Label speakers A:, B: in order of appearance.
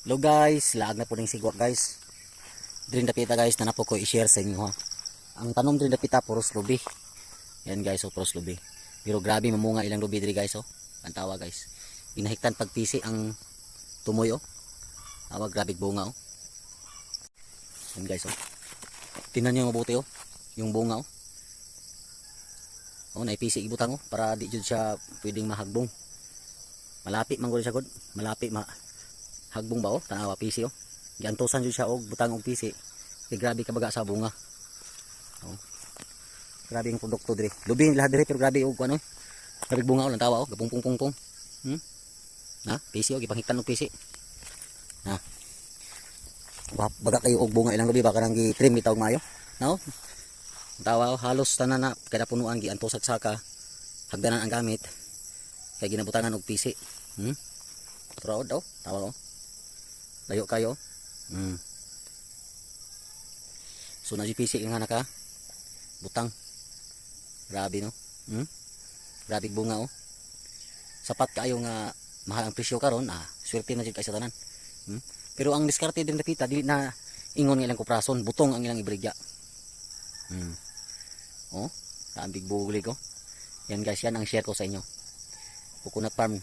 A: Hello guys, laag na po ng sigwak guys. Drin dapita guys, na po ko i-share sa inyo ha. Ang tanom drin dapita puros lubi. Yan guys, puros lubi. Pero grabe mamunga ilang lubi diri guys oh. Ang tawa guys. Pinahiktan pagpisi ang tumoy oh. Awag grabe bunga oh. Yan guys oh. Tingnan niyo mabuti oh, yung bunga oh. Oh, naipisi ibutang oh para di jud siya pwedeng mahagbong. Malapit man gud siya gud. Malapit hagbong ba oh, tanawa pisi oh. Giantosan jud siya og butang og pisi. Kay grabe kabaga sa bunga. Oh. Grabe ang produkto dire. Lubi lahat dire pero grabe og ano. Grabe bunga oh, lang tawa oh, gapung-pung-pung. Na, pisi oh, gipanghitan og pisi. Na. Baga kayo og bunga ilang lubi baka nang gi-trim bitaw mayo. No? Tawa oh, halos tanan na kada punuan giantos saka hagdanan ang gamit. Kay ginabutangan og pisi. Proud daw, tawa oh. Layo kayo. So na GPC yung naka butang. Grabe no. Grabe bunga oh. Sapat kayo nga mahal ang presyo karon, swerte na jud kay sa tanan. Pero ang diskarte din dapita dili na ingon nga ilang kuprason, butong ang ilang ibrigya. Oh, ang big bugli ko. Yan guys, yan ang share ko sa inyo. Coconut farm.